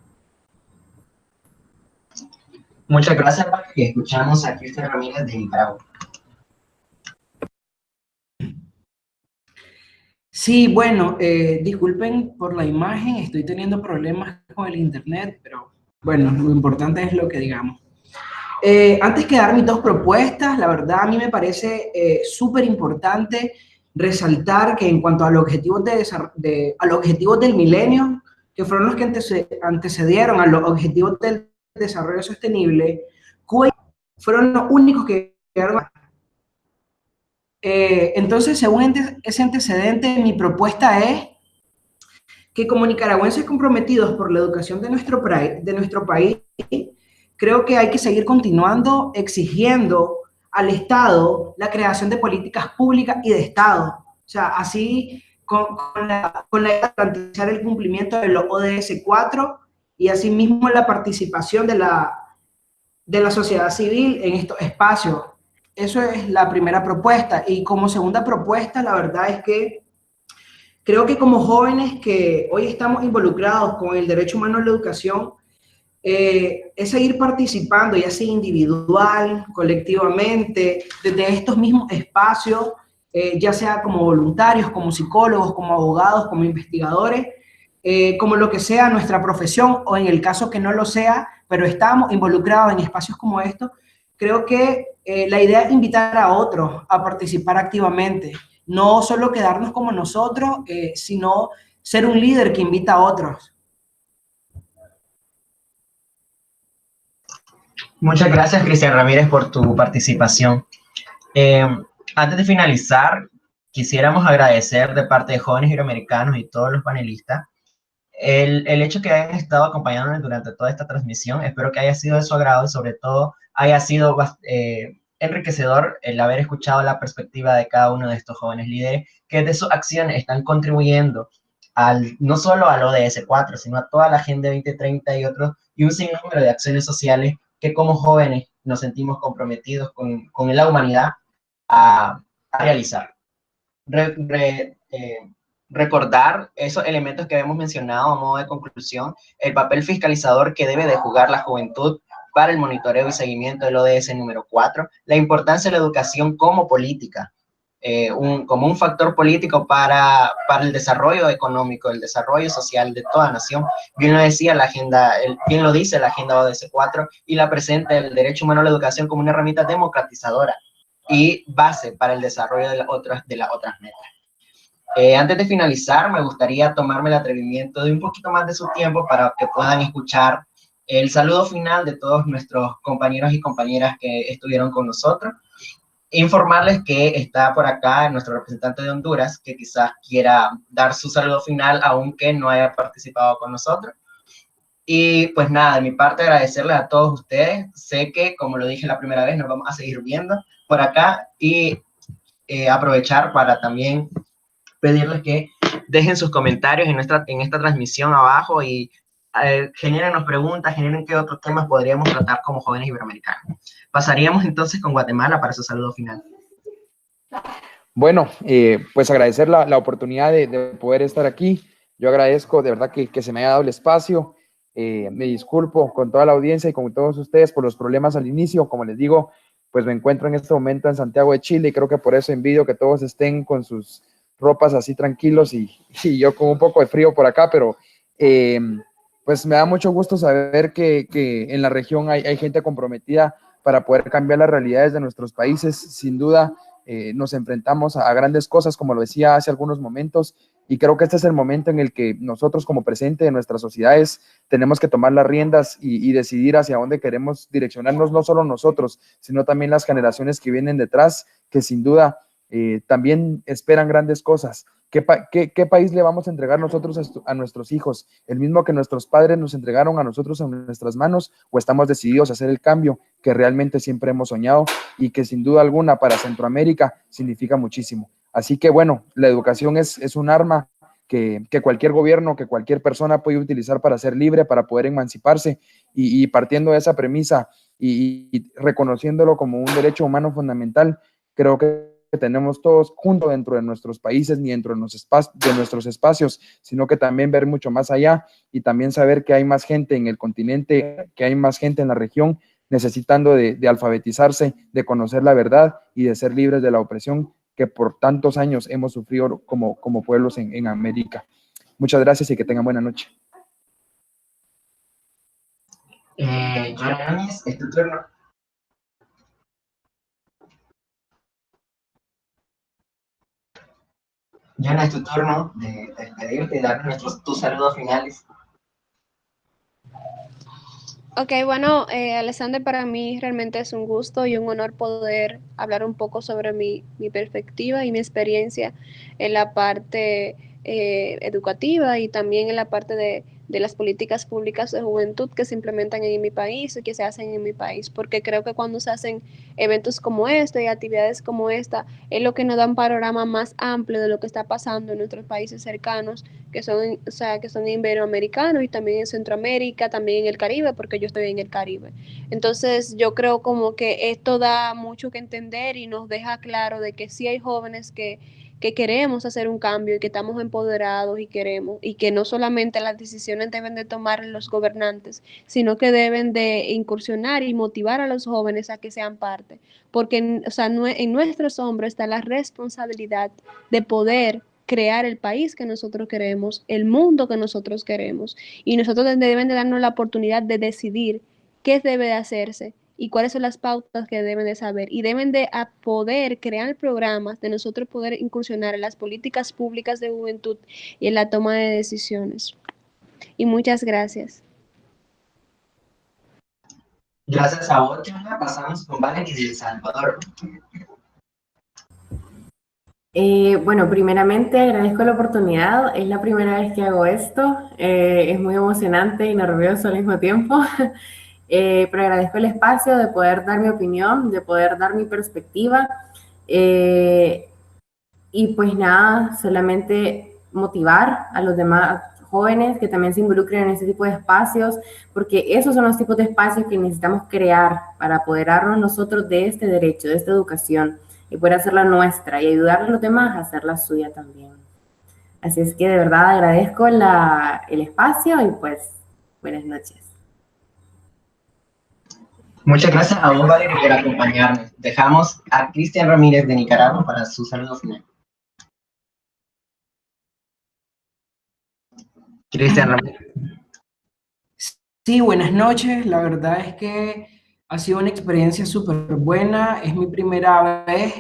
Muchas gracias, Paqui. Escuchamos a Cristian Ramírez de Nicaragua. Sí, bueno, disculpen por la imagen, estoy teniendo problemas con el internet, pero bueno, lo importante es lo que digamos. Antes que dar mis dos propuestas, la verdad a mí me parece súper importante resaltar que en cuanto a los objetivos, a los objetivos del milenio, que fueron los que antecedieron a los objetivos del desarrollo sostenible, Cuba fueron los únicos que quedaron. Entonces, según ese antecedente, mi propuesta es que como nicaragüenses comprometidos por la educación de nuestro país, creo que hay que seguir continuando exigiendo al Estado la creación de políticas públicas y de Estado. O sea, así con la idea de garantizar el cumplimiento de los ODS 4 y asimismo la participación de la sociedad civil en estos espacios. Eso es la primera propuesta. Y como segunda propuesta, la verdad es que creo que como jóvenes que hoy estamos involucrados con el derecho humano a la educación, es seguir participando, ya sea individual, colectivamente, desde estos mismos espacios, ya sea como voluntarios, como psicólogos, como abogados, como investigadores, como lo que sea nuestra profesión, o en el caso que no lo sea, pero estamos involucrados en espacios como estos. Creo que la idea es invitar a otros a participar activamente, no solo quedarnos como nosotros, sino ser un líder que invita a otros. Muchas gracias, Cristian Ramírez, por tu participación. Antes de finalizar, quisiéramos agradecer de parte de Jóvenes Iberoamericanos y todos los panelistas el hecho que hayan estado acompañándonos durante toda esta transmisión. Espero que haya sido de su agrado y sobre todo haya sido enriquecedor el haber escuchado la perspectiva de cada uno de estos jóvenes líderes que de sus acciones están contribuyendo no solo al ODS 4, sino a toda la Agenda 2030 y un sinnúmero de acciones sociales que como jóvenes nos sentimos comprometidos con la humanidad a realizar. Recordar esos elementos que hemos mencionado a modo de conclusión, el papel fiscalizador que debe de jugar la juventud para el monitoreo y seguimiento del ODS número 4, la importancia de la educación como política, como un factor político para el desarrollo económico, el desarrollo social de toda nación. Bien lo decía bien lo dice la Agenda ODS 4 y la presenta el derecho humano a la educación como una herramienta democratizadora y base para el desarrollo de las otras metas. Antes de finalizar, me gustaría tomarme el atrevimiento de un poquito más de su tiempo para que puedan escuchar el saludo final de todos nuestros compañeros y compañeras que estuvieron con nosotros. Informarles que está por acá nuestro representante de Honduras, que quizás quiera dar su saludo final, aunque no haya participado con nosotros. Y pues nada, de mi parte agradecerles a todos ustedes. Sé que, como lo dije la primera vez, nos vamos a seguir viendo por acá y aprovechar para también pedirles que dejen sus comentarios en esta transmisión abajo y generen preguntas, generen qué otros temas podríamos tratar como jóvenes iberoamericanos. Pasaríamos entonces con Guatemala para su saludo final. Bueno, pues agradecer la oportunidad de poder estar aquí. Yo agradezco de verdad que se me haya dado el espacio. Me disculpo con toda la audiencia y con todos ustedes por los problemas al inicio. Como les digo, pues me encuentro en este momento en Santiago de Chile y creo que por eso envidio que todos estén con sus ropas así tranquilos y yo con un poco de frío por acá, pero pues me da mucho gusto saber que en la región hay gente comprometida para poder cambiar las realidades de nuestros países. Sin duda, nos enfrentamos a grandes cosas, como lo decía hace algunos momentos, y creo que este es el momento en el que nosotros, como presente de nuestras sociedades, tenemos que tomar las riendas y decidir hacia dónde queremos direccionarnos, no solo nosotros, sino también las generaciones que vienen detrás, que sin duda también esperan grandes cosas. ¿Qué país le vamos a entregar nosotros a nuestros hijos? ¿El mismo que nuestros padres nos entregaron a nosotros en nuestras manos? ¿O estamos decididos a hacer el cambio que realmente siempre hemos soñado y que sin duda alguna para Centroamérica significa muchísimo? Así que bueno, la educación es un arma que cualquier gobierno, que cualquier persona puede utilizar para ser libre, para poder emanciparse, y partiendo de esa premisa y reconociéndolo como un derecho humano fundamental, creo que tenemos todos juntos dentro de nuestros países, ni dentro de nuestros espacios, sino que también ver mucho más allá y también saber que hay más gente en el continente, que hay más gente en la región necesitando de alfabetizarse, de conocer la verdad y de ser libres de la opresión que por tantos años hemos sufrido como pueblos en América. Muchas gracias y que tengan buena noche. Joana Núñez, es tu turno. Joana, es tu turno de despedirte y dar tus saludos finales. Ok, bueno, Alexander, para mí realmente es un gusto y un honor poder hablar un poco sobre mi perspectiva y mi experiencia en la parte educativa y también en la parte de las políticas públicas de juventud que se implementan en mi país y que se hacen en mi país, porque creo que cuando se hacen eventos como este y actividades como esta, es lo que nos da un panorama más amplio de lo que está pasando en nuestros países cercanos, que son, o sea, que son iberoamericanos y también en Centroamérica, también en el Caribe, porque yo estoy en el Caribe. Entonces, yo creo como que esto da mucho que entender y nos deja claro de que sí hay jóvenes que queremos hacer un cambio y que estamos empoderados y queremos, y que no solamente las decisiones deben de tomar los gobernantes, sino que deben de incursionar y motivar a los jóvenes a que sean parte, porque o sea, en nuestros hombros está la responsabilidad de poder crear el país que nosotros queremos, el mundo que nosotros queremos, y nosotros deben de darnos la oportunidad de decidir qué debe de hacerse y cuáles son las pautas que deben de saber, y deben de poder crear programas de nosotros poder incursionar en las políticas públicas de juventud y en la toma de decisiones. Y muchas gracias. Gracias a vos, Joana. Pasamos con Valerie de El Salvador. Bueno, primeramente agradezco la oportunidad, es la primera vez que hago esto, es muy emocionante y nervioso al mismo tiempo, pero agradezco el espacio de poder dar mi opinión, de poder dar mi perspectiva, y pues nada, solamente motivar a los demás jóvenes que también se involucren en este tipo de espacios, porque esos son los tipos de espacios que necesitamos crear para apoderarnos nosotros de este derecho, de esta educación, y poder hacerla nuestra y ayudar a los demás a hacerla suya también. Así es que de verdad agradezco el espacio y pues buenas noches. Muchas gracias a vos, Valerie, por acompañarnos. Dejamos a Cristian Ramírez de Nicaragua para su saludo final. Cristian Ramírez. Sí, buenas noches. La verdad es que ha sido una experiencia súper buena. Es mi primera vez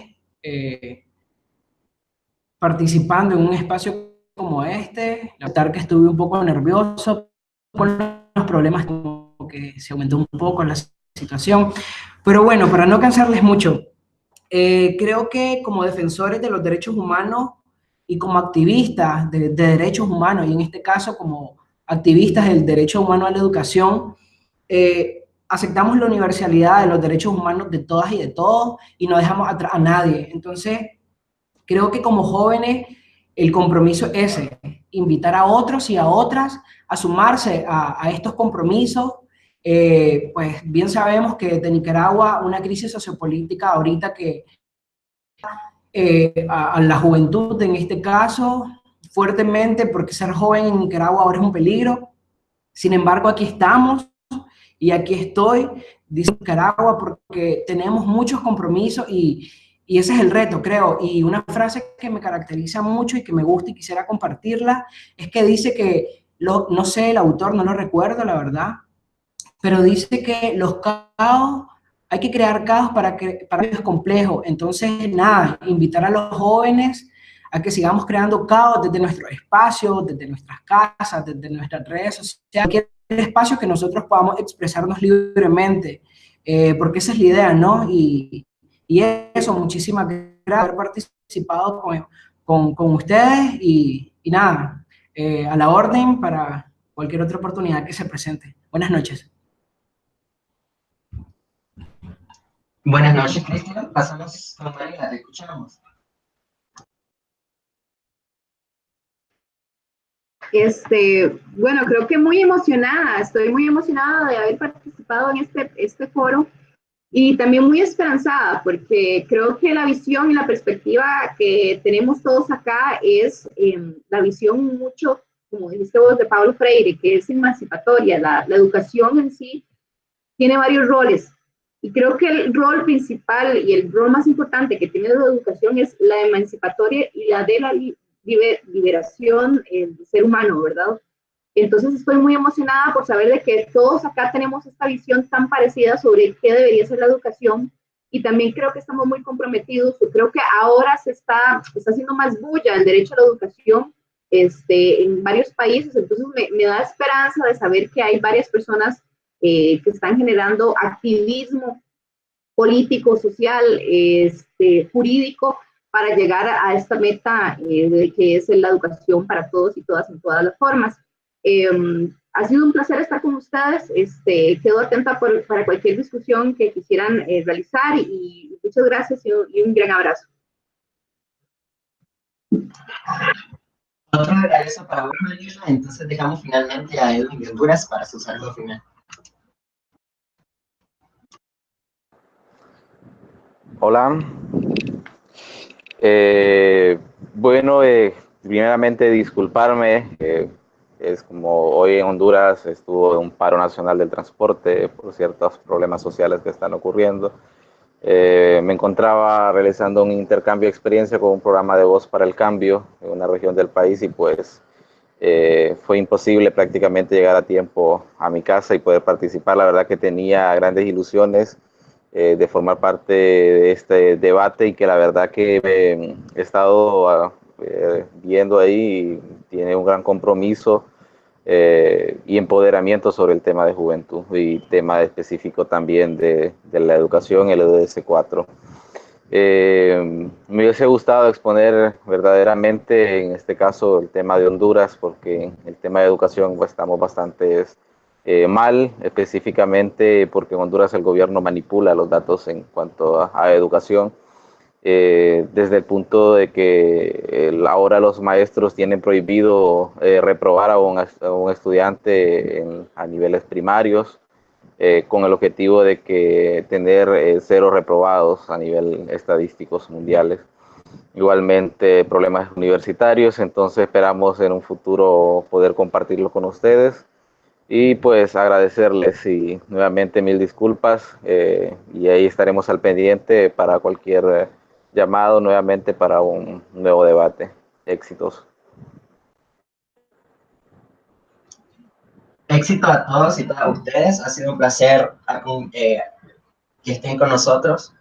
participando en un espacio como este. La verdad que estuve un poco nervioso con los problemas, como que se aumentó un poco la situación. Pero bueno, para no cansarles mucho, creo que como defensores de los derechos humanos y como activistas de derechos humanos, y en este caso como activistas del derecho humano a la educación, aceptamos la universalidad de los derechos humanos de todas y de todos y no dejamos atrás a nadie. Entonces, creo que como jóvenes el compromiso es ese, invitar a otros y a otras a sumarse a estos compromisos. Pues bien sabemos que de Nicaragua una crisis sociopolítica ahorita que a la juventud en este caso fuertemente, porque ser joven en Nicaragua ahora es un peligro. Sin embargo, aquí estamos y aquí estoy, dice Nicaragua, porque tenemos muchos compromisos y ese es el reto, creo. Y una frase que me caracteriza mucho y que me gusta y quisiera compartirla es que dice que no sé el autor, no lo recuerdo, la verdad, pero dice que los caos, hay que crear caos para que es complejo. Entonces, nada, invitar a los jóvenes a que sigamos creando caos desde nuestro espacio, desde nuestras casas, desde nuestras redes sociales, cualquier espacio que nosotros podamos expresarnos libremente, porque esa es la idea, ¿no? Y eso, muchísimas gracias por haber participado con ustedes y nada, a la orden para cualquier otra oportunidad que se presente. Buenas noches. Buenas noches, Cristian. Pasamos con María, te escuchamos. Bueno, creo que muy emocionada, estoy muy emocionada de haber participado en este foro y también muy esperanzada porque creo que la visión y la perspectiva que tenemos todos acá es la visión mucho, como dijiste vos, de Paulo Freire, que es emancipatoria. La educación en sí tiene varios roles y creo que el rol principal y el rol más importante que tiene la educación es la emancipatoria y la de la liberación del ser humano, ¿verdad? Entonces estoy muy emocionada por saber de que todos acá tenemos esta visión tan parecida sobre qué debería ser la educación y también creo que estamos muy comprometidos. Creo que ahora se está haciendo más bulla el derecho a la educación en varios países, entonces me da esperanza de saber que hay varias personas que están generando activismo político, social, jurídico, para llegar a esta meta de que es la educación para todos y todas en todas las formas. Ha sido un placer estar con ustedes. Quedo atenta para cualquier discusión que quisieran realizar y muchas gracias y un gran abrazo. Otro agradezco para vos, Mariela. Entonces dejamos finalmente a Edwin de Honduras para su saludo final. Hola. Bueno, primeramente disculparme. Es como hoy en Honduras estuvo un paro nacional del transporte por ciertos problemas sociales que están ocurriendo. Me encontraba realizando un intercambio de experiencia con un programa de Voz para el Cambio en una región del país y pues fue imposible prácticamente llegar a tiempo a mi casa y poder participar. La verdad que tenía grandes ilusiones de formar parte de este debate y que la verdad que he estado viendo ahí y tiene un gran compromiso y empoderamiento sobre el tema de juventud y tema específico también de la educación, el EDS 4. Me hubiese gustado exponer verdaderamente, en este caso, el tema de Honduras, porque el tema de educación pues, estamos bastante mal, específicamente porque en Honduras el gobierno manipula los datos en cuanto a educación, desde el punto de que ahora los maestros tienen prohibido reprobar a un estudiante a niveles primarios, con el objetivo de que tener 0 reprobados a nivel estadísticos mundiales. Igualmente problemas universitarios, entonces esperamos en un futuro poder compartirlo con ustedes y pues agradecerles y nuevamente mil disculpas y ahí estaremos al pendiente para cualquier llamado nuevamente para un nuevo debate. Éxitos. Éxito a todos y todas ustedes. Ha sido un placer que estén con nosotros.